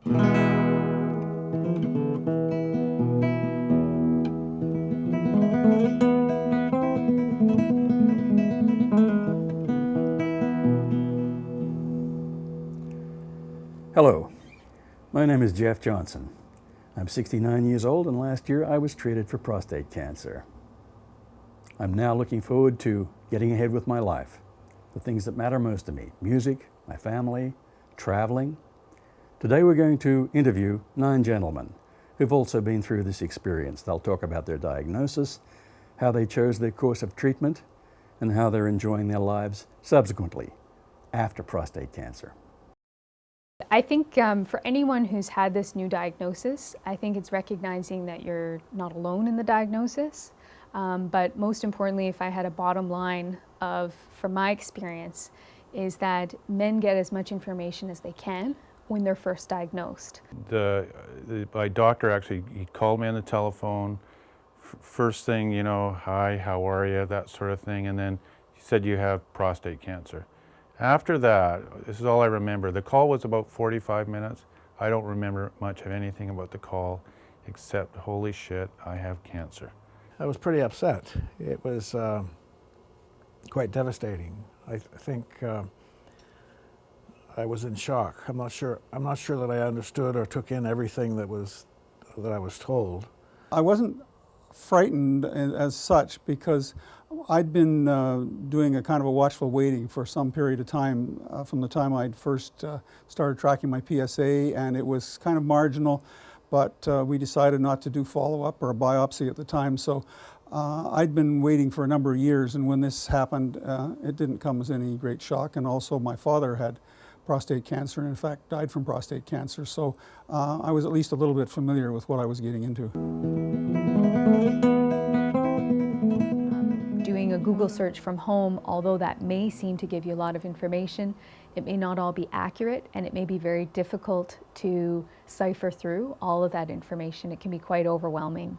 Hello, my name is Geoff Johnson. I'm 69 years old, and last year I was treated for prostate cancer. I'm now looking forward to getting ahead with my life, the things that matter most to me: music, my family, traveling. Today we're going to interview 9 gentlemen who've also been through this experience. They'll talk about their diagnosis, how they chose their course of treatment, and how they're enjoying their lives subsequently after prostate cancer. I think for anyone who's had this new diagnosis, I think it's recognizing that you're not alone in the diagnosis. But most importantly, if I had a bottom line from my experience, is that men get as much information as they can when they're first diagnosed. My doctor actually, he called me on the telephone. First thing, you know, hi, how are you, that sort of thing. And then he said, you have prostate cancer. After that, this is all I remember. The call was about 45 minutes. I don't remember much of anything about the call except, holy shit, I have cancer. I was pretty upset. It was quite devastating. I think I was in shock. I'm not sure that I understood or took in everything that I was told. I wasn't frightened as such because I'd been doing a kind of a watchful waiting for some period of time from the time I'd first started tracking my PSA, and it was kind of marginal, but we decided not to do follow-up or a biopsy at the time. So I'd been waiting for a number of years, and when this happened, it didn't come as any great shock. And also my father had prostate cancer, and in fact died from prostate cancer. So I was at least a little bit familiar with what I was getting into. Doing a Google search from home, although that may seem to give you a lot of information, it may not all be accurate, and it may be very difficult to cipher through all of that information. It can be quite overwhelming.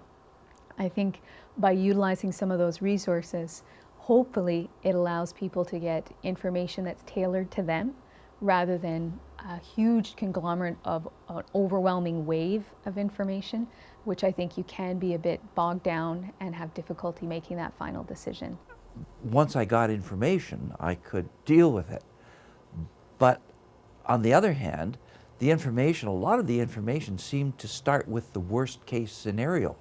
I think by utilizing some of those resources, hopefully it allows people to get information that's tailored to them rather than a huge conglomerate of an overwhelming wave of information, which I think you can be a bit bogged down and have difficulty making that final decision. Once I got information, I could deal with it. But on the other hand, a lot of the information seemed to start with the worst case scenario,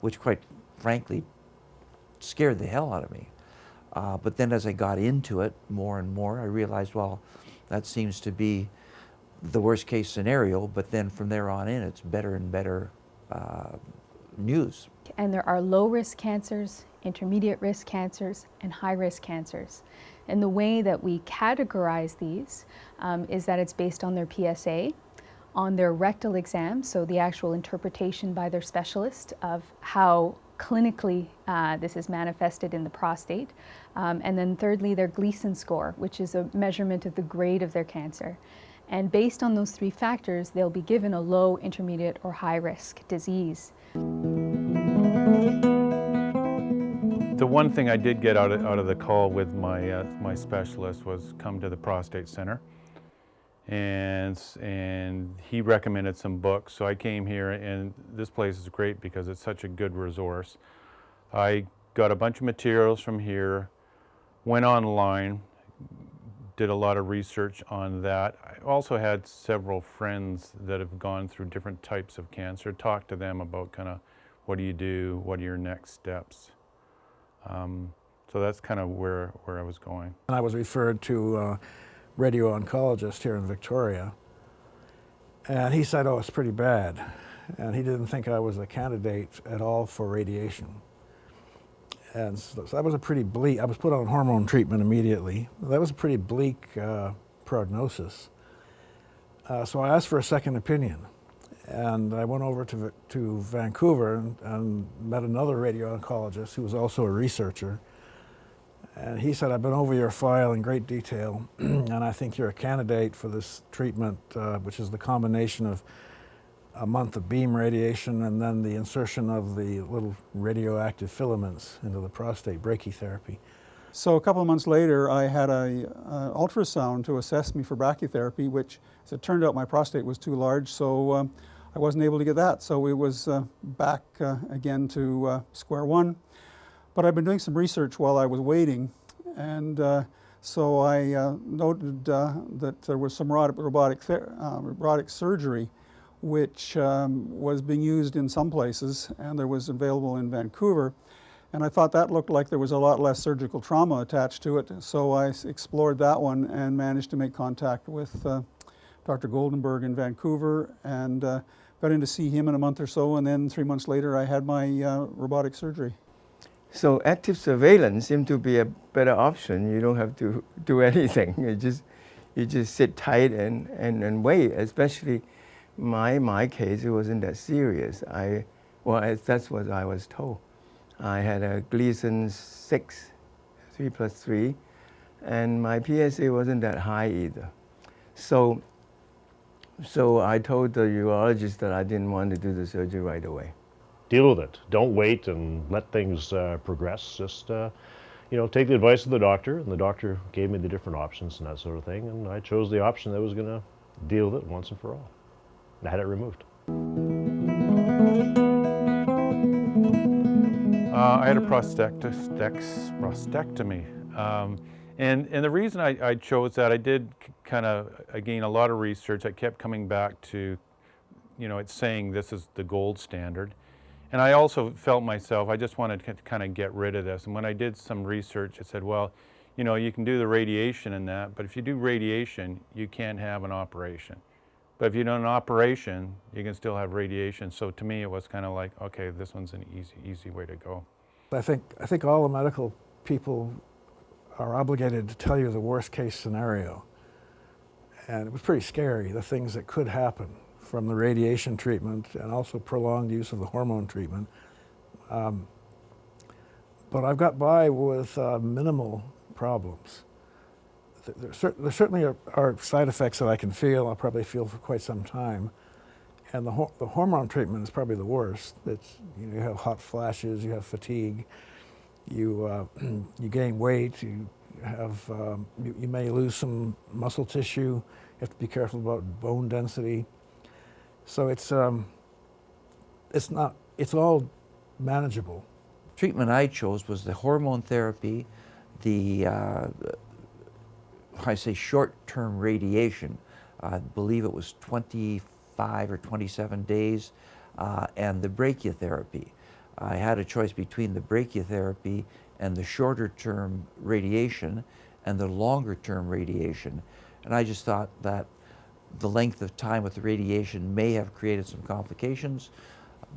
which quite frankly scared the hell out of me. But then as I got into it more and more, I realized, well, that seems to be the worst case scenario, but then from there on in, it's better and better news. And there are low risk cancers, intermediate risk cancers, and high risk cancers. And the way that we categorize these is that it's based on their PSA, on their rectal exam, so the actual interpretation by their specialist of how clinically this is manifested in the prostate, and then thirdly their Gleason score, which is a measurement of the grade of their cancer. And based on those 3 factors, they'll be given a low, intermediate, or high risk disease. The one thing I did get out of the call with my specialist was come to the prostate center, and he recommended some books. So I came here, and this place is great because it's such a good resource. I got a bunch of materials from here, went online, did a lot of research on that. I also had several friends that have gone through different types of cancer, talked to them about kind of what do you do, what are your next steps. So that's kind of where I was going. And I was referred to a radio oncologist here in Victoria, and he said, oh, it's pretty bad. And he didn't think I was a candidate at all for radiation. And so that was a pretty bleak, I was put on hormone treatment immediately. That was a pretty bleak prognosis. So I asked for a second opinion. And I went over to Vancouver and met another radio oncologist who was also a researcher. And he said, I've been over your file in great detail, and I think you're a candidate for this treatment, which is the combination of a month of beam radiation and then the insertion of the little radioactive filaments into the prostate, brachytherapy. So a couple of months later, I had a ultrasound to assess me for brachytherapy, which, as it turned out, my prostate was too large, so I wasn't able to get that. So it was back again to square one. But I've been doing some research while I was waiting, and so I noted that there was some robotic surgery which was being used in some places, and there was available in Vancouver. And I thought that looked like there was a lot less surgical trauma attached to it, so I explored that one and managed to make contact with Dr. Goldenberg in Vancouver, and got in to see him in a month or so, and then 3 months later I had my robotic surgery. So active surveillance seemed to be a better option. You don't have to do anything. You just sit tight and wait. Especially my case, it wasn't that serious. That's what I was told. I had a Gleason 6, 3+3, and my PSA wasn't that high either. So I told the urologist that I didn't want to do the surgery right away. Deal with it. Don't wait and let things progress. Just take the advice of the doctor, and the doctor gave me the different options and that sort of thing, and I chose the option that was going to deal with it once and for all. I had it removed. I had a prostatectomy. And the reason I chose that, I did kind of, again, a lot of research. I kept coming back to, it's saying this is the gold standard. And I also felt myself, I just wanted to kind of get rid of this. And when I did some research, it said, well, you can do the radiation and that, but if you do radiation, you can't have an operation. But if you do an operation, you can still have radiation. So to me, it was kind of like, okay, this one's an easy way to go. I think all the medical people are obligated to tell you the worst case scenario. And it was pretty scary, the things that could happen from the radiation treatment and also prolonged use of the hormone treatment. But I've got by with minimal problems. There certainly are side effects that I can feel. I'll probably feel for quite some time. And the hormone treatment is probably the worst. It's, you have hot flashes, you have fatigue, you gain weight, you may lose some muscle tissue. You have to be careful about bone density. So it's all manageable. Treatment I chose was the hormone therapy, the I say short-term radiation. I believe it was 25 or 27 days, and the brachytherapy. I had a choice between the brachytherapy and the shorter-term radiation and the longer-term radiation. And I just thought that the length of time with the radiation may have created some complications.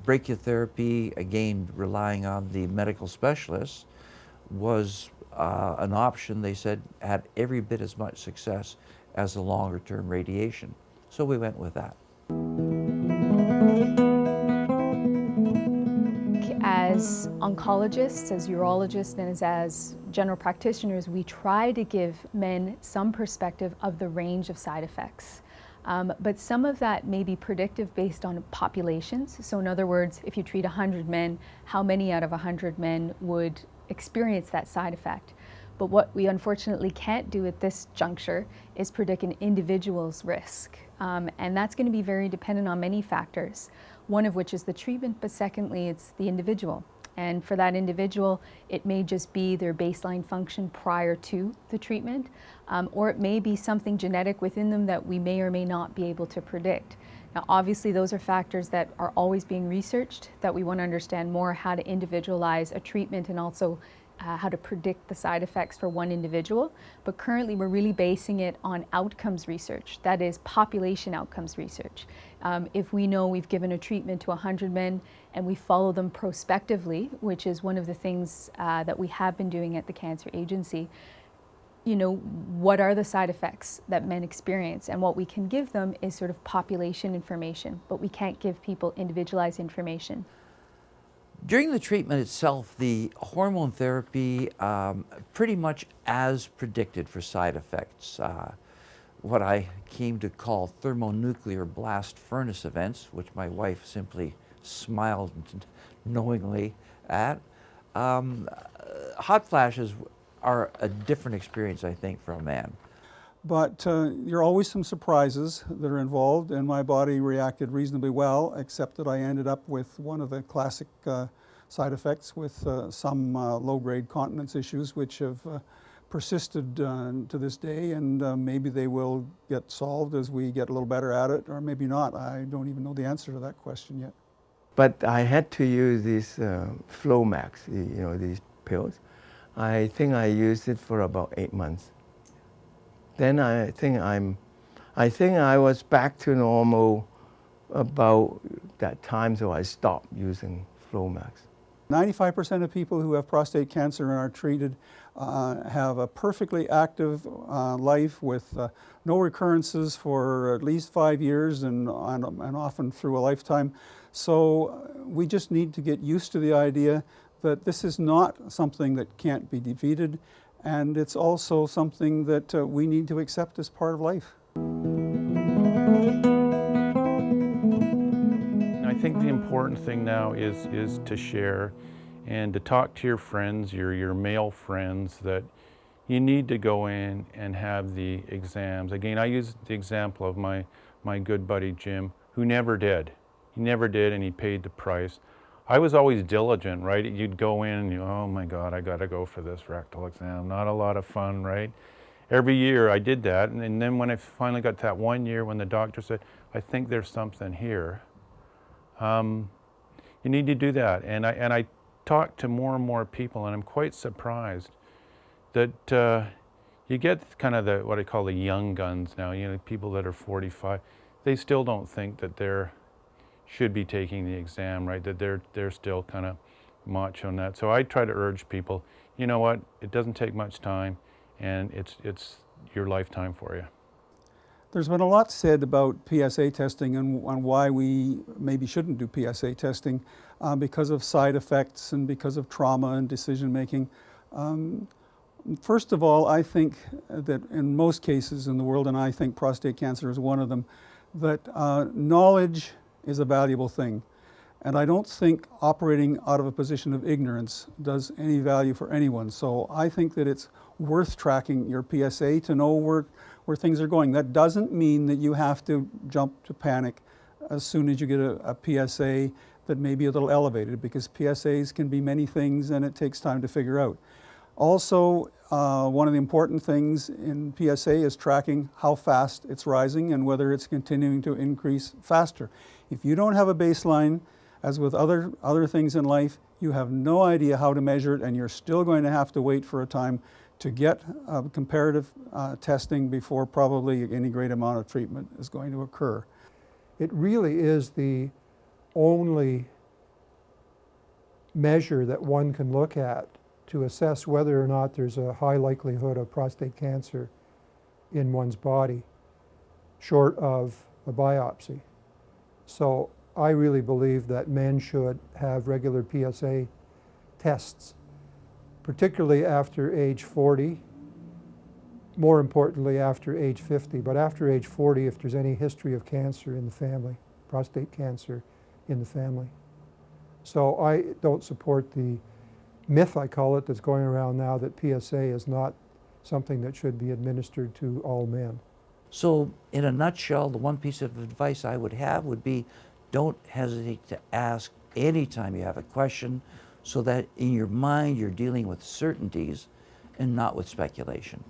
Brachytherapy, again, relying on the medical specialists, was an option they said had every bit as much success as the longer-term radiation. So we went with that. As oncologists, as urologists, and as general practitioners, we try to give men some perspective of the range of side effects. But some of that may be predictive based on populations. So in other words, if you treat 100 men, how many out of 100 men would experience that side effect? But what we unfortunately can't do at this juncture is predict an individual's risk. And that's going to be very dependent on many factors, one of which is the treatment, but secondly, it's the individual. And for that individual, it may just be their baseline function prior to the treatment, or it may be something genetic within them that we may or may not be able to predict. Now, obviously, those are factors that are always being researched, that we want to understand more how to individualize a treatment and also how to predict the side effects for one individual. But currently, we're really basing it on outcomes research, that is population outcomes research. If we know we've given a treatment to 100 men and we follow them prospectively, which is one of the things that we have been doing at the Cancer Agency, what are the side effects that men experience? And what we can give them is sort of population information, but we can't give people individualized information. During the treatment itself, the hormone therapy pretty much as predicted for side effects. What I came to call thermonuclear blast furnace events, which my wife simply smiled knowingly at. Hot flashes are a different experience, I think, for a man. But there are always some surprises that are involved, and my body reacted reasonably well, except that I ended up with one of the classic side effects with some low-grade continence issues, which have persisted to this day, and maybe they will get solved as we get a little better at it, or maybe not. I don't even know the answer to that question yet. But I had to use these Flomax, these pills. I think I used it for about 8 months. Then I think I was back to normal about that time, so I stopped using Flomax. 95% of people who have prostate cancer and are treated have a perfectly active life with no recurrences for at least 5 years and often through a lifetime. So we just need to get used to the idea that this is not something that can't be defeated, and it's also something that we need to accept as part of life. I think the important thing now is to share and to talk to your friends, your male friends, that you need to go in and have the exams. Again, I use the example of my good buddy Jim, who never did. He never did, and he paid the price. I was always diligent, right? You'd go in and oh my God, I gotta go for this rectal exam. Not a lot of fun, right? Every year I did that, and then when I finally got to that 1 year when the doctor said, I think there's something here, you need to do that. And I talk to more and more people, and I'm quite surprised that you get kind of what I call the young guns now, people that are 45, they still don't think that they're should be taking the exam, right? That they're still kind of macho on that. So I try to urge people, you know what, it doesn't take much time, and it's your lifetime for you. There's been a lot said about PSA testing and why we maybe shouldn't do PSA testing because of side effects and because of trauma and decision making. First of all, I think that in most cases in the world, and I think prostate cancer is one of them, that knowledge is a valuable thing. And I don't think operating out of a position of ignorance does any value for anyone. So I think that it's worth tracking your PSA to know where things are going. That doesn't mean that you have to jump to panic as soon as you get a PSA that may be a little elevated, because PSAs can be many things and it takes time to figure out. Also, one of the important things in PSA is tracking how fast it's rising and whether it's continuing to increase faster. If you don't have a baseline, as with other things in life, you have no idea how to measure it, and you're still going to have to wait for a time to get comparative testing before probably any great amount of treatment is going to occur. It really is the only measure that one can look at to assess whether or not there's a high likelihood of prostate cancer in one's body, short of a biopsy. So I really believe that men should have regular PSA tests, particularly after age 40, more importantly after age 50, but after age 40 if there's any history of cancer in the family, prostate cancer in the family. So I don't support the myth, I call it, that's going around now that PSA is not something that should be administered to all men. So in a nutshell, the one piece of advice I would have would be, don't hesitate to ask anytime you have a question, so that in your mind you're dealing with certainties and not with speculation.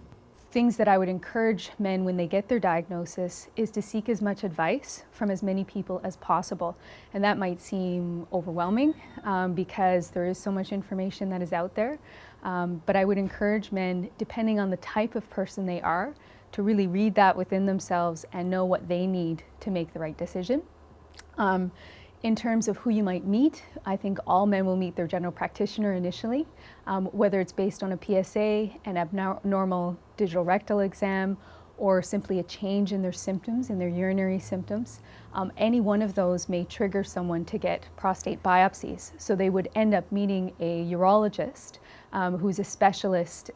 Things that I would encourage men when they get their diagnosis is to seek as much advice from as many people as possible. And that might seem overwhelming because there is so much information that is out there. But I would encourage men, depending on the type of person they are, to really read that within themselves and know what they need to make the right decision. In terms of who you might meet, I think all men will meet their general practitioner initially, whether it's based on a PSA, an abnormal digital rectal exam, or simply a change in their symptoms, in their urinary symptoms. Any one of those may trigger someone to get prostate biopsies. So they would end up meeting a urologist who's a specialist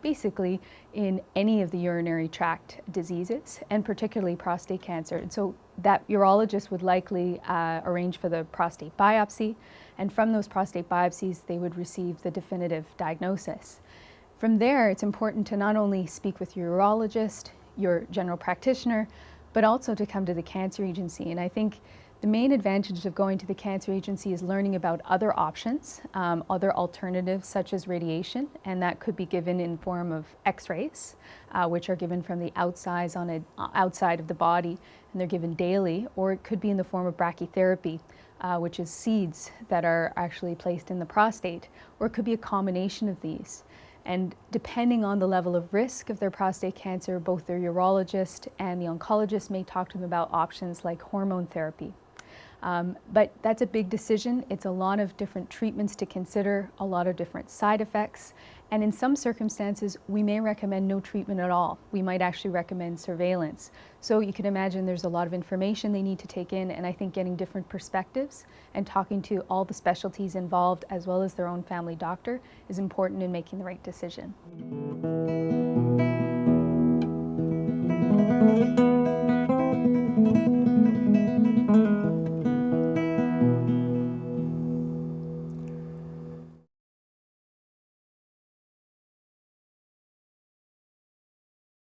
basically in any of the urinary tract diseases, and particularly prostate cancer. And so that urologist would likely arrange for the prostate biopsy, and from those prostate biopsies they would receive the definitive diagnosis. From there, it's important to not only speak with your urologist, your general practitioner, but also to come to the cancer agency. And I think the main advantage of going to the cancer agency is learning about other options, other alternatives such as radiation, and that could be given in form of x-rays, which are given from the outside of the body, and they're given daily, or it could be in the form of brachytherapy, which is seeds that are actually placed in the prostate, or it could be a combination of these. And depending on the level of risk of their prostate cancer, both their urologist and the oncologist may talk to them about options like hormone therapy. But that's a big decision. It's a lot of different treatments to consider, a lot of different side effects, and in some circumstances, we may recommend no treatment at all. We might actually recommend surveillance. So you can imagine there's a lot of information they need to take in, and I think getting different perspectives and talking to all the specialties involved as well as their own family doctor is important in making the right decision.